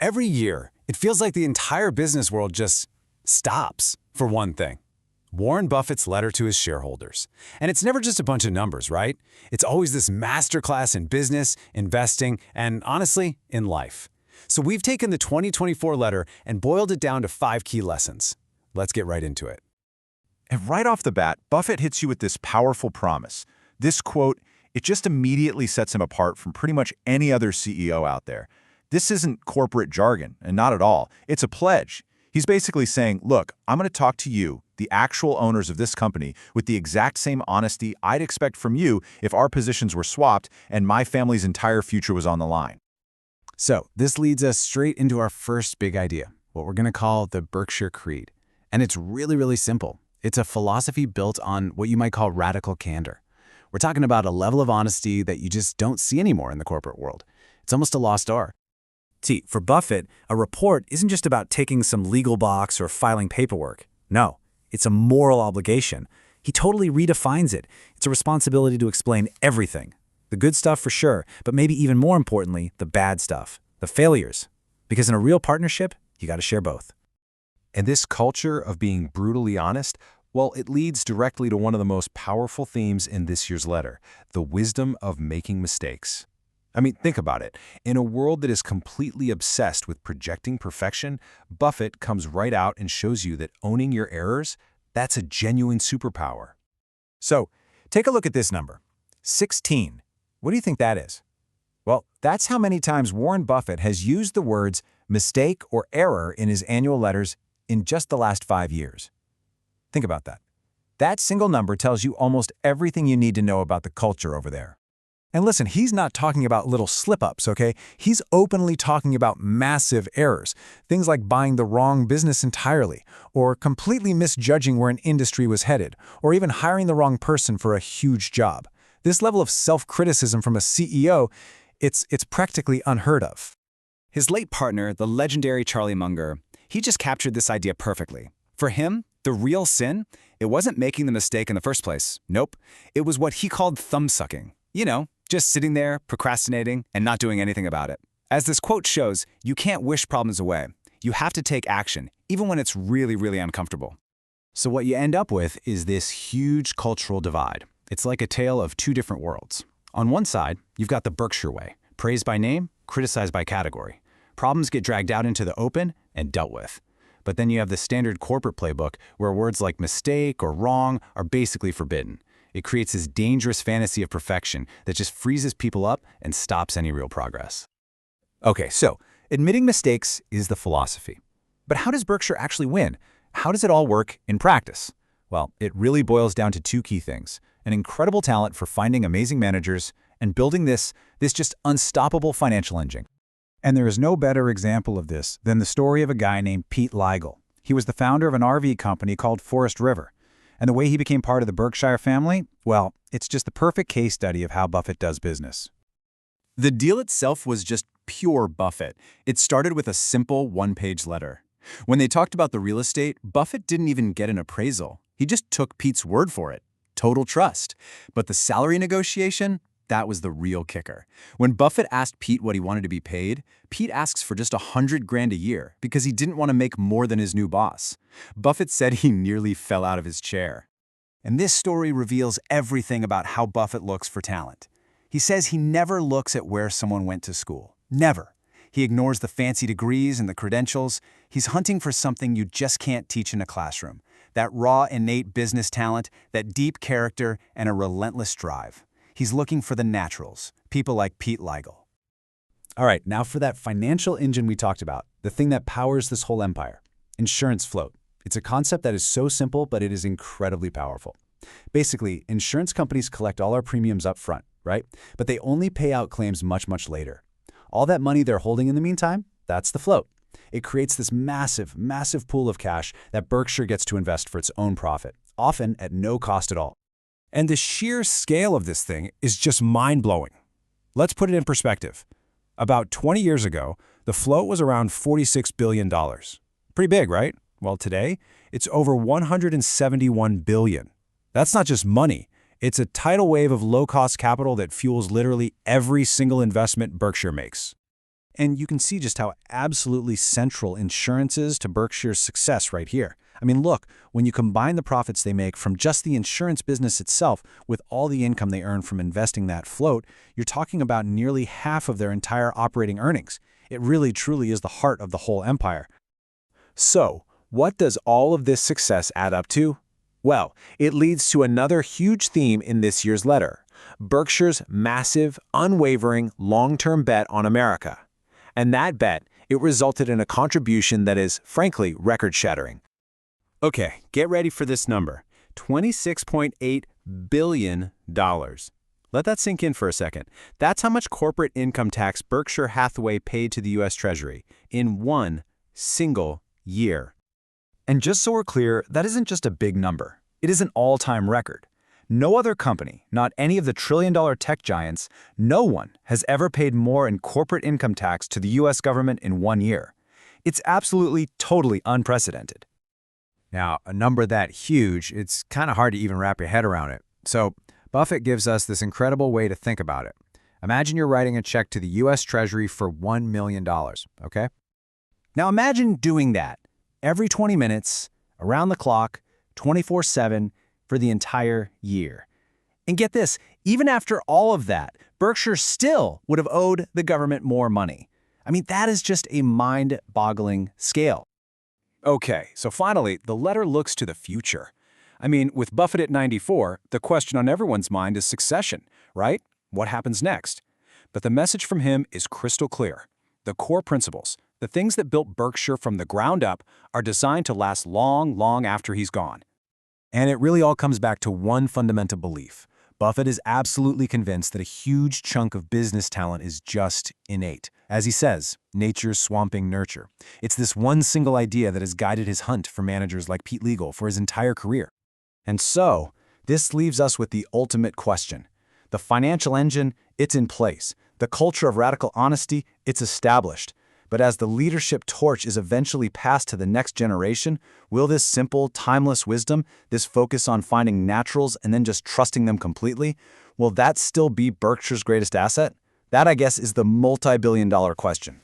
Every year, it feels like the entire business world just stops, for one thing. Warren Buffett's letter to his shareholders. And it's never just a bunch of numbers, right? It's always this masterclass in business, investing, and honestly, in life. So we've taken the 2024 letter and boiled it down to 5 key lessons. Let's get right into it. And right off the bat, Buffett hits you with this powerful promise. This quote, it just immediately sets him apart from pretty much any other CEO out there. This isn't corporate jargon, and not at all. It's a pledge. He's basically saying, look, I'm going to talk to you, the actual owners of this company, with the exact same honesty I'd expect from you if our positions were swapped and my family's entire future was on the line. So this leads us straight into our first big idea, what we're going to call the Berkshire Creed. And it's really, really simple. It's a philosophy built on what you might call radical candor. We're talking about a level of honesty that you just don't see anymore in the corporate world. It's almost a lost art. See, for Buffett, a report isn't just about taking some legal box or filing paperwork. No, it's a moral obligation. He totally redefines it. It's a responsibility to explain everything. The good stuff for sure, but maybe even more importantly, the bad stuff, the failures. Because in a real partnership, you got to share both. And this culture of being brutally honest, well, it leads directly to one of the most powerful themes in this year's letter, the wisdom of making mistakes. I mean, think about it. In a world that is completely obsessed with projecting perfection, Buffett comes right out and shows you that owning your errors, that's a genuine superpower. So, take a look at this number, 16. What do you think that is? Well, that's how many times Warren Buffett has used the words mistake or error in his annual letters in just the last 5 years. Think about that. That single number tells you almost everything you need to know about the culture over there. And listen, he's not talking about little slip-ups, okay? He's openly talking about massive errors, things like buying the wrong business entirely, or completely misjudging where an industry was headed, or even hiring the wrong person for a huge job. This level of self-criticism from a CEO, it's practically unheard of. His late partner, the legendary Charlie Munger, he just captured this idea perfectly. For him, the real sin, it wasn't making the mistake in the first place. Nope. It was what he called thumb-sucking. Just sitting there, procrastinating, and not doing anything about it. As this quote shows, you can't wish problems away. You have to take action, even when it's really, really uncomfortable. So what you end up with is this huge cultural divide. It's like a tale of two different worlds. On one side, you've got the Berkshire way, praised by name, criticized by category. Problems get dragged out into the open and dealt with. But then you have the standard corporate playbook where words like mistake or wrong are basically forbidden. It creates this dangerous fantasy of perfection that just freezes people up and stops any real progress. Okay, so admitting mistakes is the philosophy. But how does Berkshire actually win? How does it all work in practice? Well, it really boils down to 2 key things: an incredible talent for finding amazing managers and building this just unstoppable financial engine. And there is no better example of this than the story of a guy named Pete Liegl. He was the founder of an RV company called Forest River. And the way he became part of the Berkshire family, well, it's just the perfect case study of how Buffett does business. The deal itself was just pure Buffett. It started with a simple 1-page letter. When they talked about the real estate, Buffett didn't even get an appraisal. He just took Pete's word for it. Total trust. But the salary negotiation, that was the real kicker. When Buffett asked Pete what he wanted to be paid, Pete asks for just $100,000 a year because he didn't want to make more than his new boss. Buffett said he nearly fell out of his chair. And this story reveals everything about how Buffett looks for talent. He says he never looks at where someone went to school. Never. He ignores the fancy degrees and the credentials. He's hunting for something you just can't teach in a classroom. That raw, innate business talent, that deep character, and a relentless drive. He's looking for the naturals, people like Pete Liegl. All right, now for that financial engine we talked about, the thing that powers this whole empire, insurance float. It's a concept that is so simple, but it is incredibly powerful. Basically, insurance companies collect all our premiums up front, right? But they only pay out claims much, much later. All that money they're holding in the meantime, that's the float. It creates this massive, massive pool of cash that Berkshire gets to invest for its own profit, often at no cost at all. And the sheer scale of this thing is just mind-blowing. Let's put it in perspective. About 20 years ago, the float was around $46 billion. Pretty big, right? Well, today, it's over $171 billion. That's not just money. It's a tidal wave of low-cost capital that fuels literally every single investment Berkshire makes. And you can see just how absolutely central insurance is to Berkshire's success right here. I mean, look, when you combine the profits they make from just the insurance business itself with all the income they earn from investing that float, you're talking about nearly half of their entire operating earnings. It really truly is the heart of the whole empire. So, what does all of this success add up to? Well, it leads to another huge theme in this year's letter: Berkshire's massive, unwavering, long-term bet on America. And that bet, it resulted in a contribution that is, frankly, record-shattering. Okay, get ready for this number. $26.8 billion. Let that sink in for a second. That's how much corporate income tax Berkshire Hathaway paid to the U.S. Treasury in one single year. And just so we're clear, that isn't just a big number. It is an all-time record. No other company, not any of the trillion-dollar tech giants, no one has ever paid more in corporate income tax to the U.S. government in 1 year. It's absolutely, totally unprecedented. Now, a number that huge, it's kind of hard to even wrap your head around it. So, Buffett gives us this incredible way to think about it. Imagine you're writing a check to the U.S. Treasury for $1 million, okay? Now imagine doing that every 20 minutes, around the clock, 24/7, for the entire year. And get this, even after all of that, Berkshire still would have owed the government more money. I mean, that is just a mind-boggling scale. Okay, so finally, the letter looks to the future. I mean, with Buffett at 94, the question on everyone's mind is succession, right? What happens next? But the message from him is crystal clear. The core principles, the things that built Berkshire from the ground up, are designed to last long, long after he's gone. And it really all comes back to one fundamental belief. Buffett is absolutely convinced that a huge chunk of business talent is just innate. As he says, nature's swamping nurture. It's this one single idea that has guided his hunt for managers like Pete Liegl for his entire career. And so, this leaves us with the ultimate question. The financial engine, it's in place. The culture of radical honesty, it's established. But as the leadership torch is eventually passed to the next generation, will this simple, timeless wisdom, this focus on finding naturals and then just trusting them completely, will that still be Berkshire's greatest asset? That, I guess, is the multi-billion-dollar question.